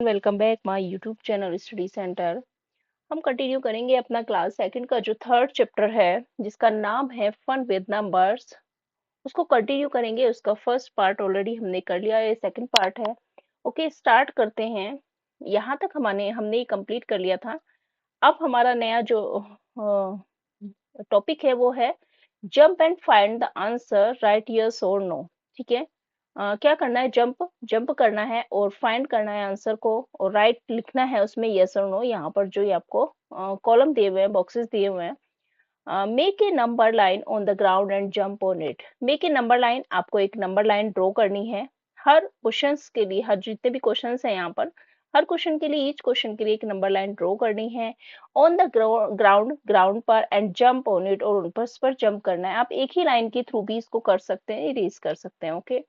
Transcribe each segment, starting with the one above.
Welcome back my YouTube channel study centre. हम continue करेंगे अपना क्लास सेकंड का जो थर्ड चैप्टर है जिसका नाम है फन विद नंबर्स। उसको कंटिन्यू करेंगे। उसका फर्स्ट पार्ट ऑलरेडी हमने कर लिया है, सेकंड पार्ट है। ओके, स्टार्ट करते हैं। यहाँ तक हमने कंप्लीट कर लिया था। अब हमारा नया जो टॉपिक है वो है jump and find the answer, right yes और नो। ठीक है। क्या करना है, जंप जंप करना है और फाइंड करना है आंसर को, और राइट लिखना है उसमें यस और नो। यहाँ पर जो ये आपको कॉलम दिए हुए हैं, बॉक्सेस दिए हुए हैं। Make a number line on the ground and jump on it. Make a number line, आपको एक नंबर लाइन ड्रॉ करनी है। हर क्वेश्चंस के लिए, हर जितने भी क्वेश्चंस हैं यहाँ पर, हर क्वेश्चन के लिए, ईच क्वेश्चन के लिए एक नंबर लाइन ड्रॉ करनी है। ऑन द ग्राउंड, ग्राउंड पर, एंड जंप ऑन इट, और उन पर जंप करना है। आप एक ही लाइन के थ्रू भी इसको कर सकते हैं, इरेज कर सकते हैं। ओके।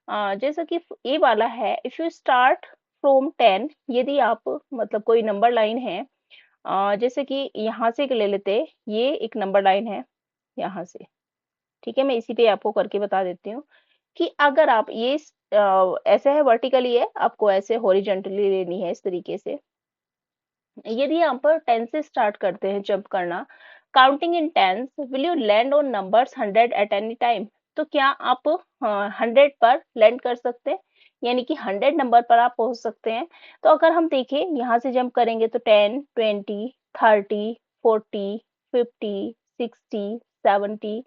जैसा कि ए वाला है, इफ यू स्टार्ट फ्रॉम 10, यदि आप मतलब कोई नंबर लाइन है, जैसे कि यहाँ से ले लेते, ये एक नंबर लाइन है यहाँ से। ठीक है, मैं इसी पे आपको करके बता देती हूँ कि अगर आप ये ऐसे है, वर्टिकली है, आपको ऐसे हॉरिजेंटली लेनी है इस तरीके से। यदि यहाँ पर 10 से स्टार्ट करते हैं जंप करना, counting in tens, will you land on numbers 100 at any time. तो क्या आप 100 पर लैंड कर सकते हैं, यानी कि 100 नंबर पर आप पहुंच सकते हैं। तो अगर हम देखें यहाँ से जंप करेंगे तो 10, 20, 30, 40, 50, 60, 70,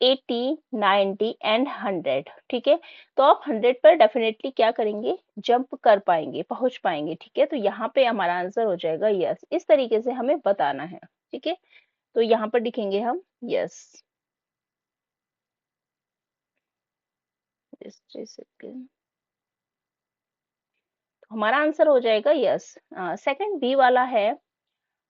80, 90 एंड 100। ठीक है। तो आप 100 पर डेफिनेटली क्या करेंगे, जंप कर पाएंगे, पहुंच पाएंगे। ठीक है, तो यहाँ पे हमारा आंसर हो जाएगा यस। इस तरीके से हमें बताना है। ठीक है, तो यहाँ पर लिखेंगे हम यस। जस्ट सेकेंड, हमारा आंसर हो जाएगा यस। सेकंड बी वाला है,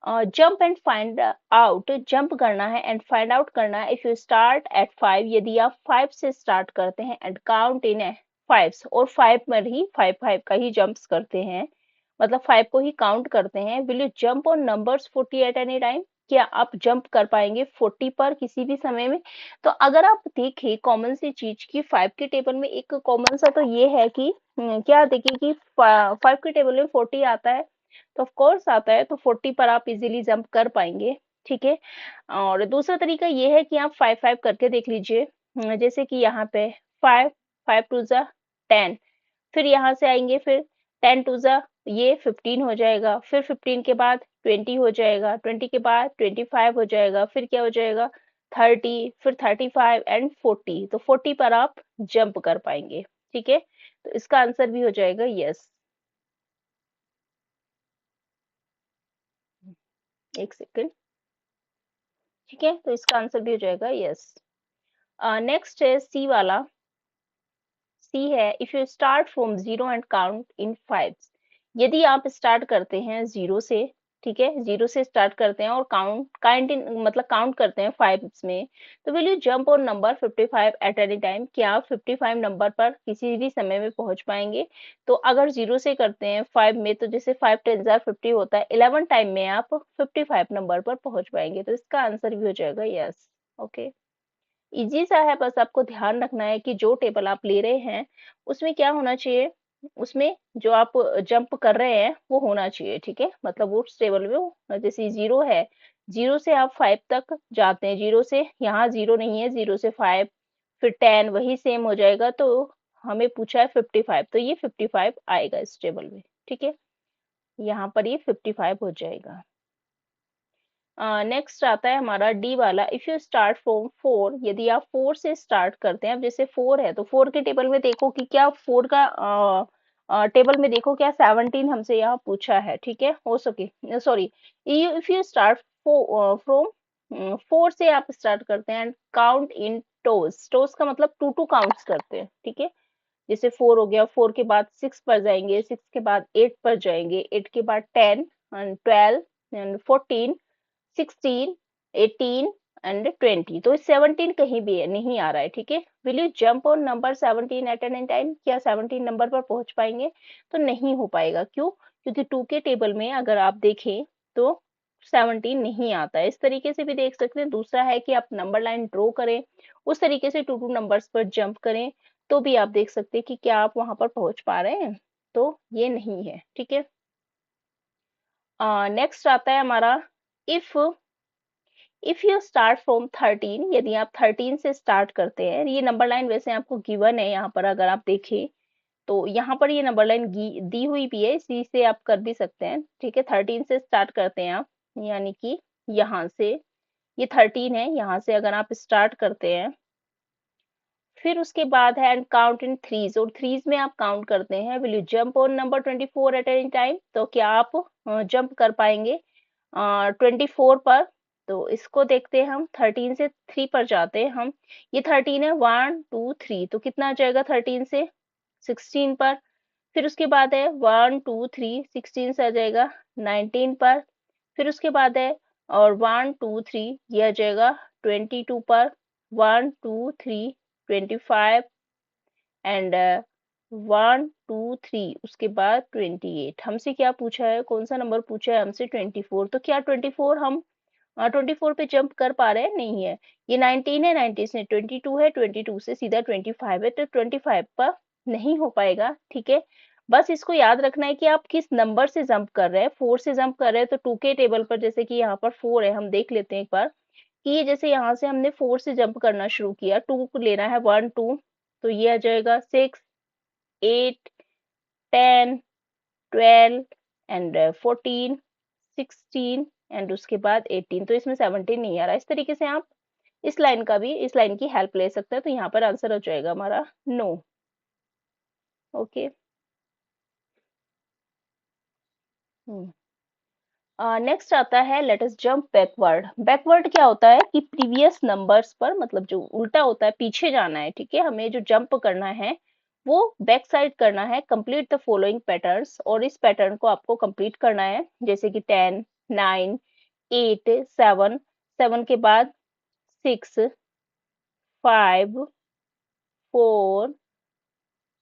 jump and find out, jump करना है एंड फाइंड आउट करना है। इफ यू स्टार्ट एट 5, यदि आप 5 से स्टार्ट करते हैं, एंड काउंट इन 5, और 5 पर ही 5 5 का ही जंप्स करते हैं, मतलब 5 को ही काउंट करते हैं। Will you jump on numbers 40 eight any time. क्या आप जंप कर पाएंगे 40 पर किसी भी समय में। तो अगर आप देखें कॉमन सी चीज की 5 के टेबल में एक कॉमन सा तो ये है कि क्या देखिए कि 5 के टेबल में 40 आता है, तो ऑफ कोर्स आता है, तो 40 पर आप इजीली जंप कर पाएंगे। ठीक है। और दूसरा तरीका ये है कि आप 5 5 करके देख लीजिए। जैसे कि यहाँ पे 5, 5 टू जा 10, फिर यहाँ से आएंगे, फिर 10 टू जा ये 15 हो जाएगा, फिर 15 के बाद 20 हो जाएगा, 20 के बाद 25 हो जाएगा, फिर क्या हो जाएगा 30, फिर 35 एंड 40। तो 40 पर आप जंप कर पाएंगे। ठीक है, तो इसका आंसर भी हो जाएगा यस। एक सेकेंड। ठीक है, तो इसका आंसर भी हो जाएगा यस। नेक्स्ट है सी वाला। सी है, if you start from 0 and count in 5, यदि आप स्टार्ट करते हैं 0 से, ठीक है, 0 से स्टार्ट करते हैं और काउंट इन मतलब काउंट करते हैं 5 में, तो will you jump on number 55 eight any time. क्या आप 55 नंबर पर किसी भी समय में पहुंच पाएंगे। तो अगर 0 से करते हैं 5 में, तो जैसे 5 10 50 होता है, 11 टाइम में आप 55 नंबर पर पहुंच पाएंगे। तो इसका आंसर भी हो जाएगा यस। ओके, इजी सा है, बस आपको ध्यान रखना है कि जो टेबल आप ले रहे हैं उसमें क्या होना चाहिए, उसमें जो आप जंप कर रहे हैं वो होना चाहिए। ठीक है, मतलब उस टेबल में जैसे 0 है, 0 से आप 5 तक जाते हैं, 0 से यहाँ 0 नहीं है, 0 से 5, फिर 10 वही सेम हो जाएगा। तो हमें पूछा है 55, तो ये 55 आएगा इस टेबल में। ठीक है, यहाँ पर ये 55 हो जाएगा। नेक्स्ट आता है हमारा डी वाला, इफ यू स्टार्ट फ्रॉम 4, यदि आप 4 से स्टार्ट करते हैं। अब जैसे 4 है तो 4 के टेबल में देखो कि क्या 4 का टेबल में देखो क्या 17 हमसे यहाँ पूछा है। ठीक है, हो सके sorry, if you start from 4 से आप स्टार्ट करते हैं, and count in toes, toes का मतलब टू टू काउंट्स करते हैं। ठीक है, जैसे 4 हो गया, 4 के बाद 6 पर जाएंगे, 6 के बाद 8 पर जाएंगे, 8 के बाद 10 एंड 12 एंड 14, 16, 18 एंड 20। तो 17 कहीं भी है, नहीं आ रहा है। ठीक है, will you jump on number 17 at an time. क्या 17 नंबर पर पहुंच पाएंगे। तो नहीं हो पाएगा, क्यों, क्योंकि 2 के टेबल में अगर आप देखें तो 17 नहीं आता है। इस तरीके से भी देख सकते हैं। दूसरा है कि आप नंबर लाइन ड्रॉ करें, उस तरीके से 2 2 नंबर्स पर जंप करें, तो भी आप देख सकते हैं कि क्या आप वहां पर पहुंच पा रहे हैं। तो ये नहीं है, ठीक है। नेक्स्ट आता है हमारा इफ यू स्टार्ट फ्रॉम 13, यदि आप 13 से स्टार्ट करते हैं, ये नंबर लाइन वैसे आपको गिवन है यहाँ पर, अगर आप देखें तो यहाँ पर ये नंबर लाइन दी हुई भी है, इसी से आप कर भी सकते हैं, ठीक है। 13 से स्टार्ट करते हैं आप, यानी कि यहाँ से ये 13 है, यहाँ से अगर आप स्टार्ट करते हैं, फिर उसके बाद है एंड काउंट इन थ्रीज, और थ्रीज में आप काउंट करते हैं, will you jump on number 24 eight any time, तो क्या आप जंप कर पाएंगे 24 पर। तो इसको देखते हैं हम, 13 से 3 पर जाते हैं हम, ये 13 है, 1 2 3, तो कितना आ जाएगा 13 से 16 पर। फिर उसके बाद है 1 2 3, 16 से आ जाएगा 19 पर। फिर उसके बाद है और 1 2 3, ये आ जाएगा 22 पर, 1 2 3 25 एंड 1 2 3, उसके बाद 28। हमसे क्या पूछा है, कौन सा नंबर पूछा है हमसे, 24। तो क्या 24 हम 24 पे जंप कर पा रहे हैं, नहीं है। ये 19 है, 19 से 22 है, 22 से सीधा 25 है, तो 25 पर नहीं हो पाएगा, ठीक है। बस इसको याद रखना है कि आप किस नंबर से जंप कर रहे हैं। 4 से जंप कर रहे हैं तो 2 के टेबल पर, जैसे कि यहाँ पर 4 है, हम देख लेते हैं एक बार कि ये जैसे यहाँ से हमने 4 से जंप करना शुरू किया, 2 को लेना है, 1 2, तो ये आ जाएगा 6 8 10 12 एंड 14 16 एंड उसके बाद 18, तो इसमें 17 नहीं आ रहा। इस तरीके से आप इस लाइन का भी, इस लाइन की हेल्प ले सकते हैं, तो यहाँ पर आंसर हो जाएगा हमारा नो। ओके। नेक्स्ट आता है let us jump backward. Backward क्या होता है कि प्रीवियस नंबर्स पर, मतलब जो उल्टा होता है, पीछे जाना है, ठीक है। हमें जो जंप करना है वो बैक साइड करना है। कंप्लीट द फॉलोइंग पैटर्न्स, और इस पैटर्न को आपको कंप्लीट करना है, जैसे कि 10 9 8 7, 7 के बाद 6 5 4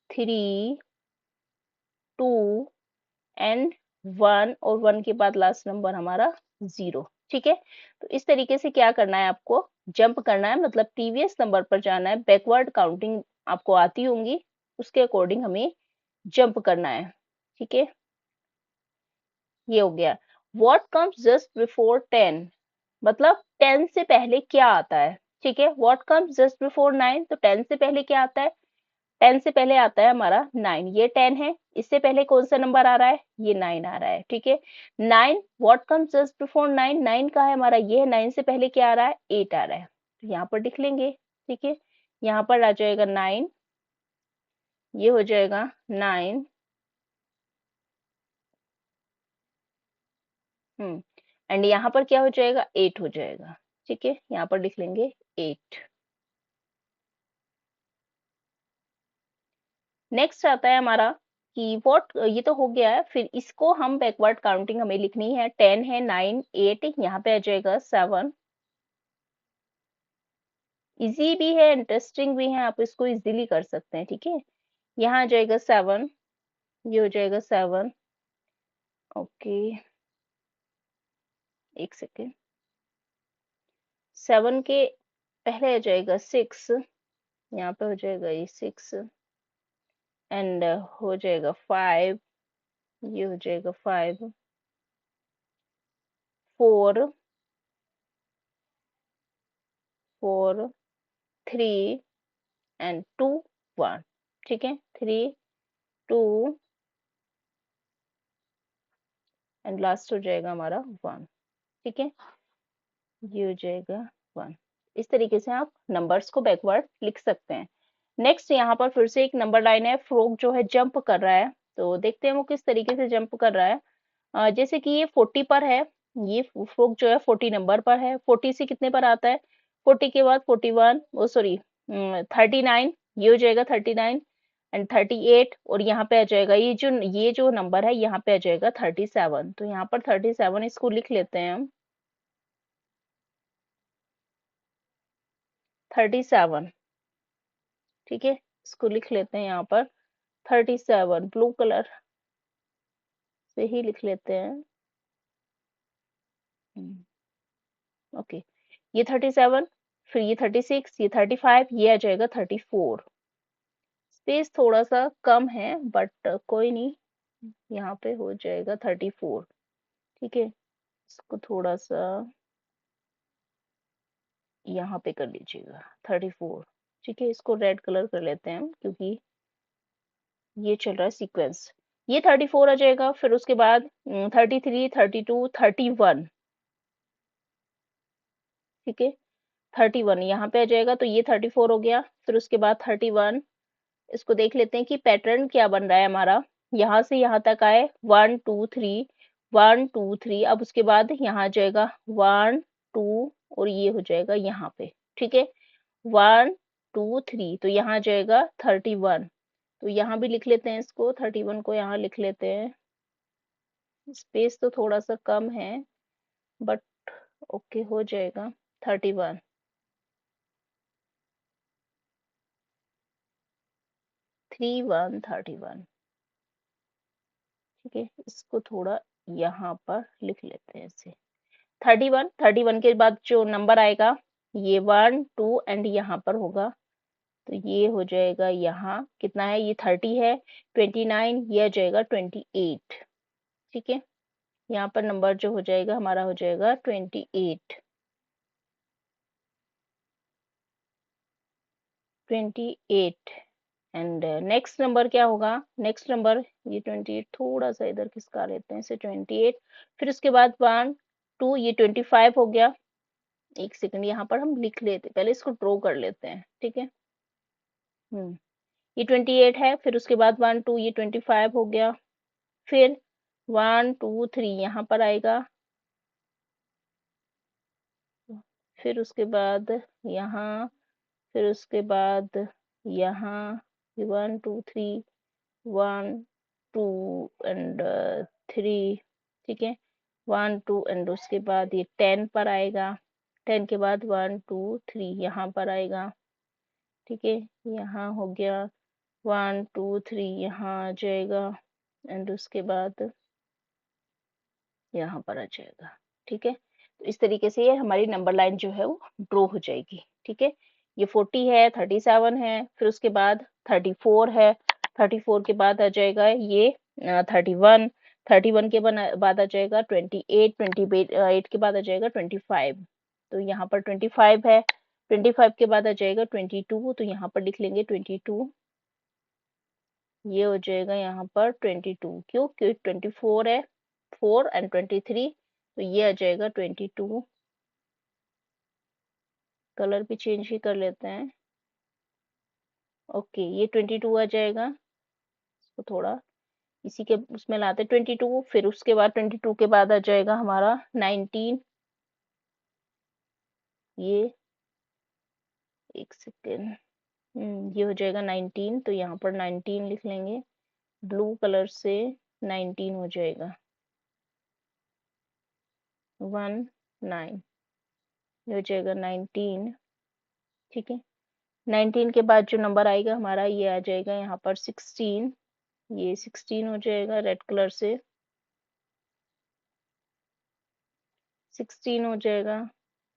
3 2 एंड 1, और 1 के बाद लास्ट नंबर हमारा 0, ठीक है। तो इस तरीके से क्या करना है, आपको जंप करना है, मतलब प्रीवियस नंबर पर जाना है। बैकवर्ड काउंटिंग आपको आती होंगी, उसके अकॉर्डिंग हमें जंप करना है, ठीक है। ये हो गया। व्हाट कम्स जस्ट बिफोर 10, मतलब 10 से पहले क्या आता है, ठीक है। व्हाट कम्स जस्ट बिफोर 9, तो 10 से पहले क्या आता है, 10 से पहले आता है हमारा 9, ये 10 है। इससे पहले कौन सा नंबर आ रहा है, ये 9 आ रहा है, ठीक है। 9, व्हाट कम्स जस्ट बिफोर 9, 9 का है हमारा, ये है। 9 से पहले क्या आ रहा है, 8 आ रहा है, तो यहाँ पर लिख लेंगे, ठीक है। यहाँ पर आ जाएगा 9, ये हो जाएगा 9, एंड यहाँ पर क्या हो जाएगा, 8 हो जाएगा, ठीक है। यहाँ पर लिख लेंगे 8। नेक्स्ट आता है हमारा कि व्हाट, ये तो हो गया है। फिर इसको हम बैकवर्ड काउंटिंग हमें लिखनी है। 10 है, 9 8, यहाँ पे आ जाएगा 7। इजी भी है, इंटरेस्टिंग भी है, आप इसको इजीली कर सकते हैं, ठीक है। यहाँ आ जाएगा 7, ये हो जाएगा 7। ओके, एक सेकेंड। 7 के पहले आ जाएगा 6, यहाँ पे हो जाएगा ये 6 एंड हो जाएगा 5, ये हो जाएगा 5 4 4 3 एंड 2 1, ठीक है। 3 2 एंड लास्ट हो जाएगा हमारा 1, ठीक है। ये हो जाएगा 1। इस तरीके से आप नंबर्स को बैकवर्ड लिख सकते हैं। नेक्स्ट यहाँ पर फिर से एक नंबर लाइन है। फ्रॉग जो है जंप कर रहा है, तो देखते हैं वो किस तरीके से जंप कर रहा है। जैसे कि ये 40 पर है, ये फ्रॉग जो है 40 नंबर पर है। 40 से कितने पर आता है, 40 के बाद 41, वो सॉरी 39, ये हो जाएगा 39 एंड 38, और यहाँ पे आ जाएगा ये जो नंबर है, यहाँ पे आ जाएगा 37। तो यहाँ पर 37 इसको लिख लेते हैं हम, 37, ठीक है। इसको लिख लेते हैं यहाँ पर 37, ब्लू कलर से ही लिख लेते हैं। ओके, ये 37, फिर ये 36, ये 35, ये आ जाएगा 34। स्पेस थोड़ा सा कम है बट कोई नहीं, यहाँ पे हो जाएगा 34। ठीक है, इसको थोड़ा सा यहाँ पे कर लीजिएगा 34। ठीक है, इसको रेड कलर कर लेते हैं हम, क्योंकि ये चल रहा है सीक्वेंस। ये 34 आ जाएगा, फिर उसके बाद 33, 32, 31। ठीक है, 31 यहाँ पे आ जाएगा, तो ये 34 हो गया। फिर उसके बाद 31, इसको देख लेते हैं कि पैटर्न क्या बन रहा है हमारा। यहाँ से यहाँ तक आए 1 2 3, 1 2 3। अब उसके बाद यहाँ आ जाएगा 1 2, और ये हो जाएगा यहाँ पे। ठीक है, 1 2 3, तो यहाँ आ जाएगा 31। तो यहाँ भी लिख लेते हैं इसको, 31 को यहाँ लिख लेते हैं। स्पेस तो थोड़ा सा कम है, बट ओके हो जाएगा 31। 31 31। ठीक है, इसको थोड़ा यहाँ पर लिख लेते हैं ऐसे। 31 के बाद जो नंबर आएगा, ये 1 2 एंड यहाँ पर होगा, तो ये हो जाएगा यहाँ कितना है, ये 30 है, 29, ये आ जाएगा 28। ठीक है, यहाँ पर नंबर जो हो जाएगा हमारा हो जाएगा 28। 28। एंड नेक्स्ट नंबर क्या होगा, नेक्स्ट नंबर ये 28, थोड़ा सा इधर खिसका लेते हैं इसे 28। फिर उसके बाद 1 2, ये 25 हो गया। एक सेकंड, यहाँ पर हम लिख लेते, पहले इसको ड्रॉ कर लेते हैं। ठीक है, ये 28 है, फिर उसके बाद 1 2, ये 25 हो गया। फिर 1 2 3 यहाँ पर आएगा, फिर उसके बाद यहाँ, फिर उसके बाद यहाँ, 1 2 3, 1 2 एंड 3। ठीक है, 1 2 एंड उसके बाद ये 10 पर आएगा। 10 के बाद 1 2 3 यहाँ पर आएगा। ठीक है, यहाँ हो गया 1 2 3, यहाँ आ जाएगा, एंड उसके बाद यहाँ पर आ जाएगा। ठीक है, तो इस तरीके से ये हमारी नंबर लाइन जो है वो ड्रॉ हो जाएगी। ठीक है, ये 40 है, 37 है, फिर उसके बाद 34 है, 34 के बाद आ जाएगा ये 31, 31 के बाद आ जाएगा 28, 28 के बाद आ जाएगा 25। तो यहाँ पर 25 है, 25 के बाद आ जाएगा 22, तो यहाँ पर लिख लेंगे 22। ये हो जाएगा यहाँ पर 22, क्यों, क्योंकि 24 है, 4 एंड 23, तो ये आ जाएगा 22। कलर भी चेंज ही कर लेते हैं। ओके, ये 22 आ जाएगा, इसको थोड़ा इसी के उसमें लाते 22। फिर उसके बाद 22 के बाद आ जाएगा हमारा 19। ये एक सेकेंड, ये हो जाएगा 19, तो यहाँ पर 19 लिख लेंगे, ब्लू कलर से 19 हो जाएगा, 1 9, ये हो जाएगा 19। ठीक है, 19 के बाद जो नंबर आएगा हमारा, ये आ जाएगा यहाँ पर 16। ये 16 हो जाएगा, रेड कलर से 16 हो जाएगा।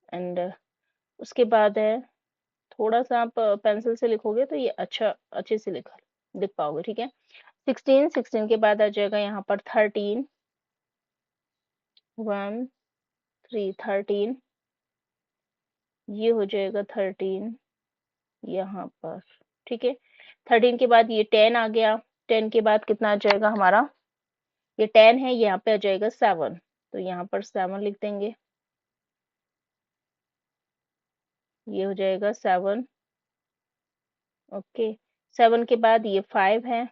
एंड उसके बाद है, थोड़ा सा आप पेंसिल से लिखोगे तो ये अच्छे से लिख पाओगे। ठीक है, 16 के बाद आ जाएगा यहाँ पर 13, 1 3 13, ये हो जाएगा 13 यहाँ पर। ठीक है, 13 के बाद ये 10 आ गया, 10 के बाद कितना आ जाएगा हमारा, ये 10 है, यहाँ पे आ जाएगा 7, तो यहाँ पर 7 लिख देंगे, ये हो जाएगा 7। ओके, 7 के बाद ये 5 है,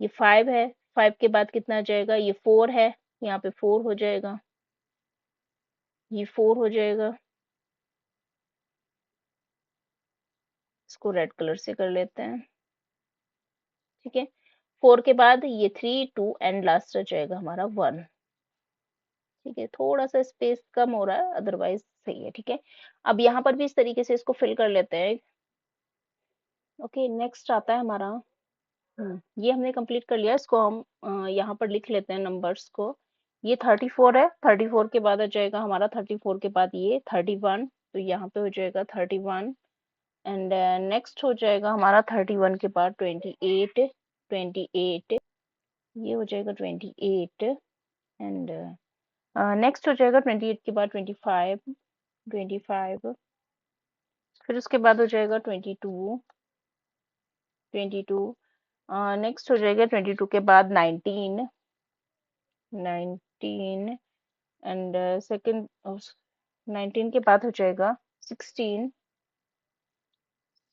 ये 5 है, 5 के बाद कितना आ जाएगा, ये 4 है, यहाँ पे 4 हो जाएगा, ये 4 हो जाएगा। इसको रेड कलर से कर लेते हैं। ठीक है, 4 के बाद ये 3 2 एंड लास्ट आ जाएगा हमारा 1। ठीक है, थोड़ा सा स्पेस कम हो रहा है, अदरवाइज सही है। ठीक है, अब यहाँ पर भी इस तरीके से इसको फिल कर लेते हैं। ओके, नेक्स्ट आता है हमारा, ये हमने कंप्लीट कर लिया, इसको हम यहाँ पर लिख लेते हैं नंबर्स को। ये 34 है, 34 के बाद आ जाएगा हमारा, 34 के बाद ये 31, तो यहाँ पे हो जाएगा 31। एंड नेक्स्ट हो जाएगा हमारा 31 के बाद 28। 28, ये हो जाएगा 28 एंड नेक्स्ट हो जाएगा 28 के बाद 25, 25 फिर उसके बाद हो जाएगा 22, 22 नेक्स्ट हो जाएगा 22 के बाद 19, 19 एंड सेकंड 19 के बाद हो जाएगा 16,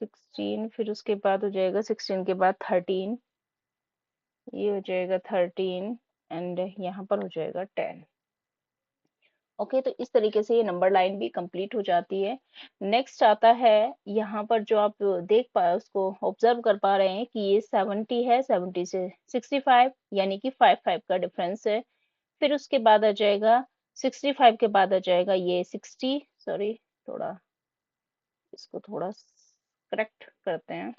16 फिर उसके बाद हो जाएगा 16 के बाद 13, ये हो जाएगा 13 एंड यहाँ पर हो जाएगा 10। ओके, तो इस तरीके से ये नंबर लाइन भी कंप्लीट हो जाती है। नेक्स्ट आता है यहाँ पर जो आप देख पा उसको ऑब्जर्व कर पा रहे हैं कि ये 70 है, 70 से 65 यानी कि 5 का डिफरेंस है। फिर उसके बाद आ जाएगा 65 के बाद आ जाएगा ये 60, सॉरी थोड़ा इसको थोड़ा करेक्ट करते हैं।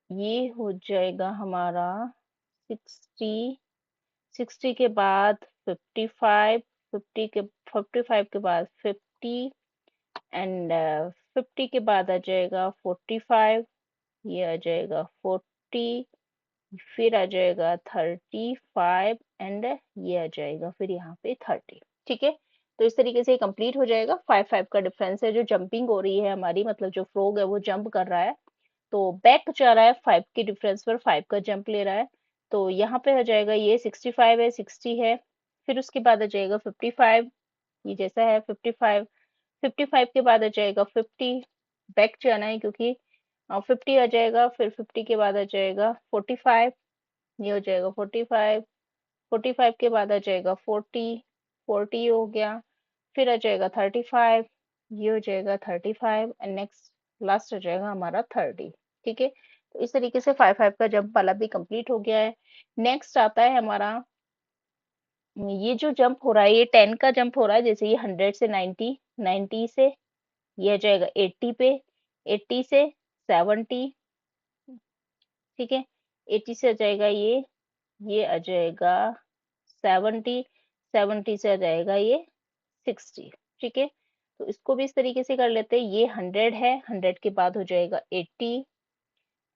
ये हो जाएगा हमारा 60, 60 के बाद 55, 55 के बाद 50 एंड 50 के बाद आ जाएगा 45, ये आ जाएगा 40, फिर आ जाएगा 35 एंड ये आ जाएगा फिर यहाँ पे 30। ठीक है, तो इस तरीके से कंप्लीट हो जाएगा। 5 का डिफरेंस है, जो जंपिंग हो रही है हमारी, मतलब जो फ्रॉग है वो जंप कर रहा है, तो बैक जा रहा है 5 के डिफरेंस पर, 5 का जंप ले रहा है। तो यहाँ पे आ जाएगा ये 65 है, 60 है, फिर उसके बाद आ जाएगा 55, ये जैसा है 55, 55 के बाद आ जाएगा 50, बैक जाना है क्योंकि 50 आ जाएगा, फिर 50 के बाद आ जाएगा 45, ये हो जाएगा 45, 45 के बाद आ जाएगा 40, 40 हो गया, फिर आ जाएगा 35, ये हो जाएगा 35 एंड नेक्स्ट लास्ट आ जाएगा हमारा 30। ठीक है, तो इस तरीके से 5 का जंप वाला भी कंप्लीट हो गया है। नेक्स्ट आता है हमारा ये जो जंप हो रहा है, ये 10 का जंप हो रहा है, जैसे ये 100 से 90, 90 से ये आ जाएगा 80 पे, 80 से 70, ठीक है, 80 से आ जाएगा ये आ जाएगा 70, 70 से आ जाएगा ये 60। ठीक है, तो इसको भी इस तरीके से कर लेते हैं। ये 100 है, 100 के बाद हो जाएगा 80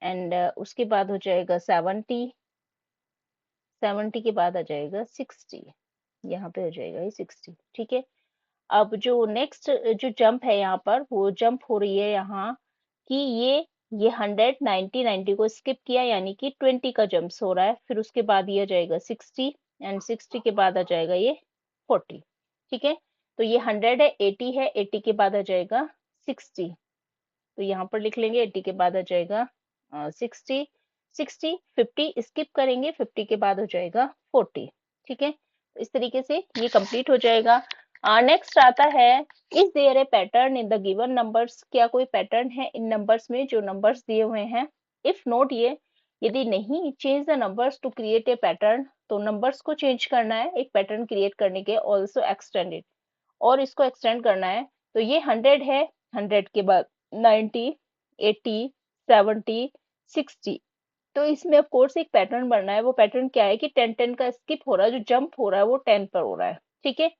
एंड उसके बाद हो जाएगा 70, 70 के बाद आ जाएगा 60, यहाँ पे हो जाएगा ये 60। ठीक है, अब जो नेक्स्ट जो जंप है यहाँ पर, वो जंप हो रही है यहाँ कि ये 100, 90, 90 को स्किप किया यानी कि 20 का जंप हो रहा है, फिर उसके बाद ये आ जाएगा 60 एंड 60 के बाद आ जाएगा ये 40। ठीक है, तो ये 100 है, 80 है, 80 के बाद आ जाएगा 60, तो यहाँ पर लिख लेंगे 80 के बाद आ जाएगा 60, 60, 50 स्किप करेंगे, 50 के बाद हो जाएगा 40। ठीक है, तो इस तरीके से ये कंप्लीट हो जाएगा। नेक्स्ट आता है, is there a pattern in the given numbers, क्या कोई पैटर्न है इन नंबर्स में जो नंबर्स दिए हुए हैं। इफ नोट, ये यदि नहीं, change the numbers to create a pattern, तो नंबर्स को चेंज करना है एक पैटर्न क्रिएट करने के, ऑल्सो एक्सटेंड इट, और इसको एक्सटेंड करना है। तो ये 100 है, 100 के बाद 90, 80, 70, 60, तो इसमें ऑफ कोर्स एक पैटर्न बनना है। वो पैटर्न क्या है कि 10 10 का स्किप हो रहा है, जो जंप हो रहा है वो 10 पर हो रहा है। ठीक है,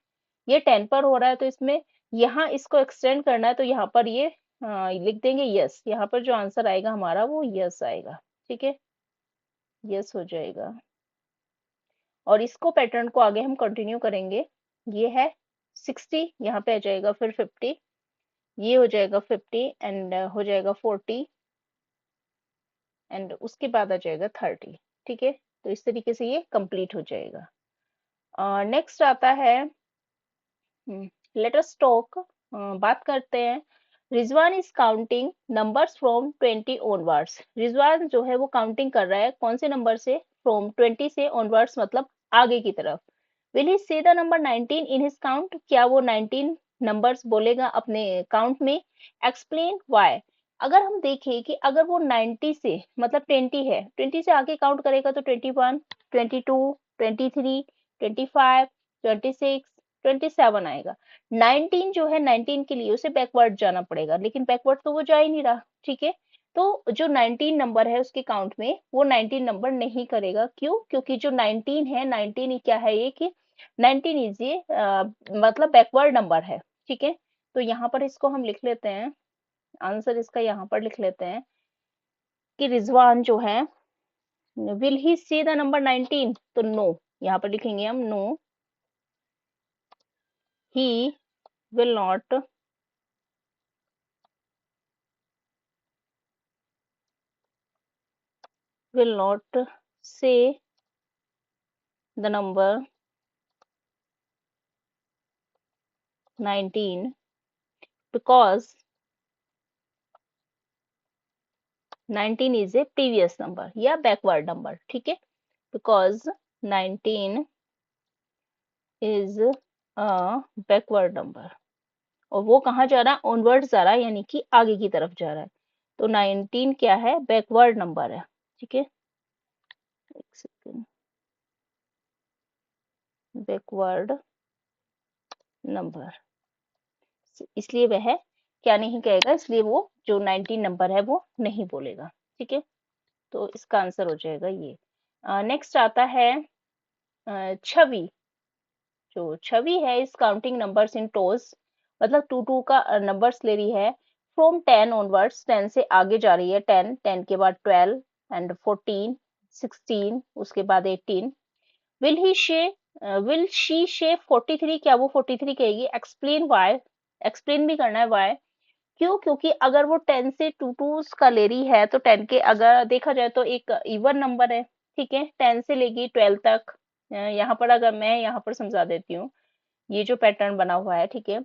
ये 10 पर हो रहा है, तो इसमें यहाँ इसको एक्सटेंड करना है, तो यहाँ पर ये लिख देंगे यस, यहाँ पर जो आंसर आएगा हमारा वो यस आएगा। ठीक है, यस हो जाएगा, और इसको पैटर्न को आगे हम कंटिन्यू करेंगे। ये है 60, यहाँ पे आ जाएगा फिर 50, ये हो जाएगा 50 एंड हो जाएगा 40 एंड उसके बाद आ जाएगा 30। ठीक है, तो इस तरीके से ये कंप्लीट हो जाएगा। नेक्स्ट आता है, लेट अस टॉक, बात करते हैं। Rizwan is counting numbers from 20 onwards. Rizwan जो है वो काउंटिंग कर रहा है कौन से नंबर से, फ्रॉम 20 से ऑनवर्ड्स, मतलब आगे की तरफ। विल ही से the number 19 in his count, क्या वो 19 नंबर्स बोलेगा अपने काउंट में। Explain why. अगर हम देखें कि अगर वो 90 से मतलब 20 है, 20 से आगे काउंट करेगा तो 21, 22, 23, 25, 26, 27 आएगा। 19 जो है, 19 के लिए उसे बैकवर्ड जाना पड़ेगा, लेकिन बैकवर्ड तो वो जा ही नहीं रहा। ठीक है, तो जो 19 नंबर है उसके काउंट में वो 19 नंबर नहीं करेगा। क्यों? क्योंकि जो 19 है, 19 क्या है ये कि 19 इज ये मतलब बैकवर्ड नंबर है। ठीक है, तो यहाँ पर इसको हम लिख लेते हैं, आंसर इसका यहाँ पर लिख लेते हैं। कि रिजवान जो है, will he see the number 19, तो नो, यहाँ पर लिखेंगे हम नो, ही विल नॉट से the number 19 because 19 is a previous number या backward number, ठीक है, because 19 is a backward number, और वो कहाँ जा रहा है, ऑनवर्ड्स जा रहा है, यानी कि आगे की तरफ जा रहा है, तो 19 क्या है, बैकवर्ड नंबर है, ठीक है, एक सेकेंड, बैकवर्ड नंबर, इसलिए वह क्या नहीं कहेगा, इसलिए वो जो 19 नंबर है वो नहीं बोलेगा, ठीक है, तो इसका आंसर हो जाएगा ये। नेक्स्ट आता है छवि, जो छवि है इस काउंटिंग नंबर्स इन टोज, मतलब टू टू का नंबर्स ले रही है, फ्रॉम 10 ऑनवर्ड्स, 10 से आगे जा रही है, 10, 10 के बाद 12 एंड 14, 16, उसके बाद 18, विल ही शे विल शी शे 43, क्या वो 43 कहेगी, एक्सप्लेन वाई, एक्सप्लेन भी करना है वाई, क्यों, क्योंकि अगर वो 10 से टू टूज का ले रही है, तो 10 के अगर देखा जाए तो एक इवन नंबर है, ठीक है, 10 से लेगी 12 तक, यहाँ पर अगर मैं यहाँ पर समझा देती हूँ, ये जो पैटर्न बना हुआ है, ठीक है,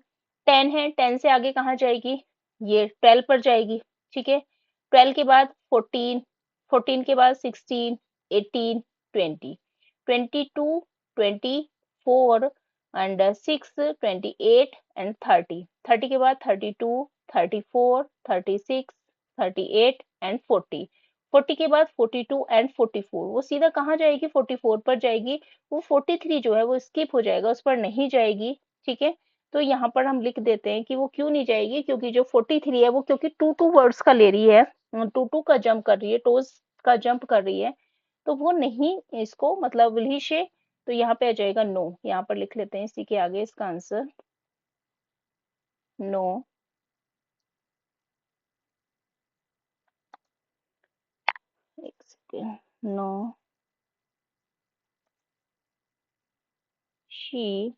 10 है, 10 से आगे कहाँ जाएगी, ये 12 पर जाएगी, ठीक है, 12 के बाद 14, 14 के बाद 16, 18, 20, 22, 24 एंड 6, 28 एंड 30, 30 के बाद 32, 34, 36, 38 एंड 40, 40 के बाद 42 एंड 44, वो सीधा कहाँ जाएगी, 44 पर जाएगी, वो 43 जो है वो स्किप हो जाएगा, उस पर नहीं जाएगी, ठीक है, तो यहाँ पर हम लिख देते हैं कि वो क्यों नहीं जाएगी, क्योंकि जो 43 है वो क्योंकि टू टू वर्ड्स का ले रही है, टू टू का जंप कर रही है, टोज का जंप कर रही है, तो वो नहीं इसको मतलब विल ही शे, तो यहाँ पे आ जाएगा नो, यहाँ पर लिख लेते हैं इसी के आगे इसका आंसर नो, एक second, no she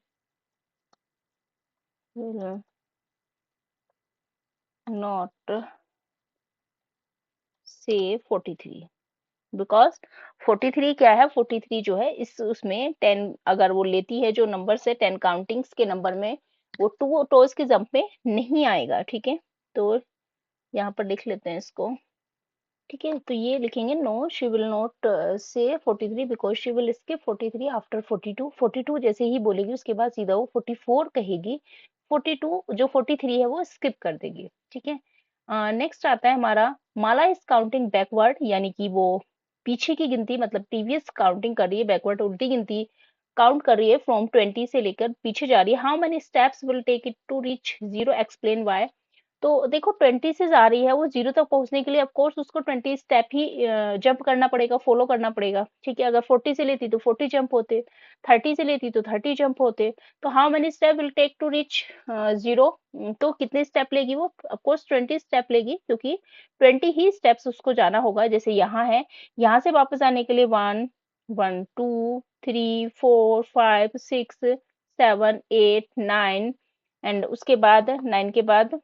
will not say 43, because 43 क्या है, 43 जो है इस उसमें 10 अगर वो लेती है, जो नंबर से 10 काउंटिंग्स के नंबर में, वो टू टोज के जंप में नहीं आएगा, ठीक है, तो यहाँ पर लिख लेते हैं इसको, ठीक है, तो ये लिखेंगे no she will not say 43 because she will skip 43 after 42, 42 जैसे ही बोलेगी उसके बाद सीधा वो 44 कहेगी, 42 जो 43 है वो स्किप कर देगी, ठीक है। नेक्स्ट आता है हमारा माला इज काउंटिंग बैकवर्ड, यानी कि वो पीछे की गिनती मतलब प्रीवियस काउंटिंग कर रही है, बैकवर्ड उल्टी गिनती काउंट कर रही है, फ्रॉम 20 से लेकर पीछे जा रही है, how many steps will take it to reach 0, explain why, तो देखो 20 से जा रही है वो 0 तक पहुंचने के लिए, ऑफ कोर्स उसको 20 स्टेप ही जंप करना पड़ेगा, फॉलो करना पड़ेगा, ठीक है, अगर 40 से लेती तो 40 जंप होते, 30 से लेती तो 30 जंप होते, तो how many step will take to reach 0, तो कितने स्टेप लेगी वो, ऑफ कोर्स 20 स्टेप लेगी, क्योंकि 20 ही स्टेप्स उसको जाना होगा, जैसे यहाँ है, यहाँ से वापस आने के लिए 1 1 2 3 4 5 6 7 8 9 एंड उसके बाद 9 के बाद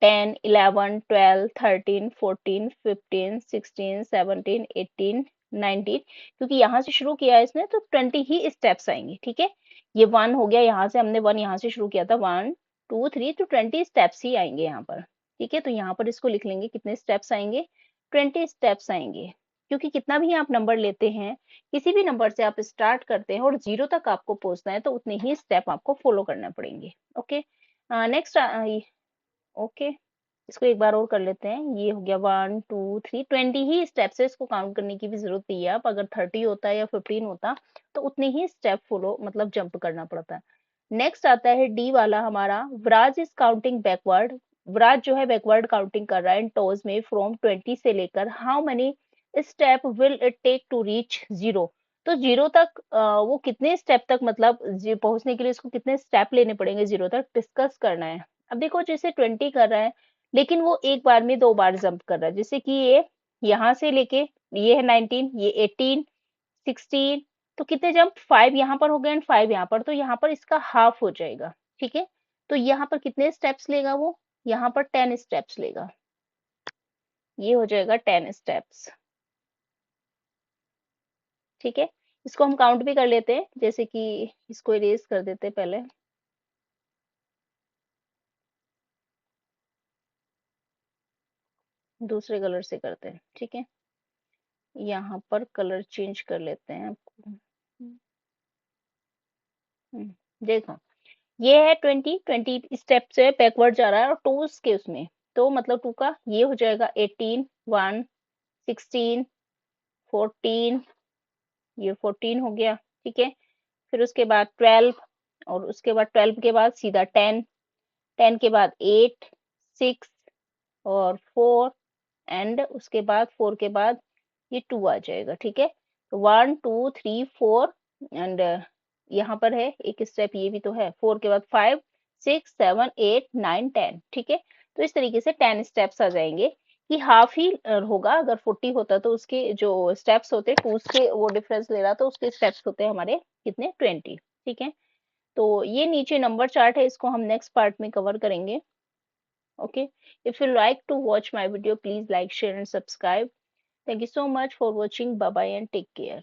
10, 11, 12, 13, 14, 15, 16, 17, 18, 19, क्योंकि यहाँ से शुरू किया है इसने तो 20 ही स्टेप्स आएंगे, ठीक है, ये 1 हो गया, यहाँ से हमने 1 यहाँ से शुरू किया था, 1 2 3, तो 20 स्टेप्स ही आएंगे यहाँ पर, ठीक है, तो यहाँ पर इसको लिख लेंगे कितने स्टेप्स आएंगे, 20 स्टेप्स आएंगे, क्योंकि कितना भी आप नंबर लेते हैं, किसी भी नंबर से आप स्टार्ट करते हैं और 0 तक आपको पहुंचना है, तो उतने ही स्टेप आपको फॉलो करना पड़ेंगे, ओके। नेक्स्ट, ओके, इसको एक बार और कर लेते हैं, ये हो गया 1 2 3, 20 ही स्टेप्स है, इसको काउंट करने की भी जरूरत नहीं है, आप अगर 30 होता है या 15 होता तो उतने ही स्टेप फॉलो मतलब जंप करना पड़ता है। नेक्स्ट आता है डी वाला हमारा, विराज इज काउंटिंग बैकवर्ड, विराज जो है बैकवर्ड काउंटिंग कर रहा है इन टोज में, फ्रॉम 20 से लेकर, how many step will it take to reach 0, तो 0 तक वो कितने स्टेप तक मतलब पहुंचने के लिए इसको कितने स्टेप लेने पड़ेंगे 0 तक, डिस्कस करना है। अब देखो जैसे 20 कर रहा है, लेकिन वो एक बार में 2 बार जंप कर रहा है, जैसे कि ये यहाँ से लेके ये है 19, ये 18, 16, तो कितने जंप, 5 यहाँ पर हो गए एंड 5 यहाँ पर, तो यहाँ पर इसका हाफ हो जाएगा। ठीक है, तो यहाँ पर कितने स्टेप्स लेगा वो, यहाँ पर 10 स्टेप्स लेगा, ये हो जाएगा 10 स्टेप्स। ठीक है, इसको हम काउंट भी कर लेते हैं, जैसे कि इसको इरेज कर देते हैं पहले। दूसरे कलर से करते हैं। ठीक है, यहाँ पर कलर चेंज कर लेते हैं। देखो, ये है 20 स्टेप से बैकवर्ड जा रहा है और टू उसके उसमें, तो मतलब टू का ये हो जाएगा 18, 1, 16, 14, ये 14 हो गया। ठीक है, फिर उसके बाद 12, और उसके बाद 12 के बाद सीधा 10, 10 के बाद 8, 6 और 4, एंड उसके बाद 4 के बाद ये 2 आ जाएगा। ठीक है, तो 1, 2, 3, 4 एंड यहाँ पर है एक स्टेप, ये भी तो है, 4 के बाद 5, 6, 7, 8, 9, 10। ठीक है, तो इस तरीके से 10 स्टेप्स आ जाएंगे, कि हाफ ही होगा। अगर 40 होता तो उसके जो स्टेप्स होते, टू के वो डिफरेंस ले रहा, तो उसके स्टेप्स होते हमारे कितने, 20। ठीक है, तो ये नीचे नंबर चार्ट है, इसको हम नेक्स्ट पार्ट में कवर करेंगे। Okay, if you like to watch my video, please like, share and subscribe. Thank you so much for watching. Bye bye and take care.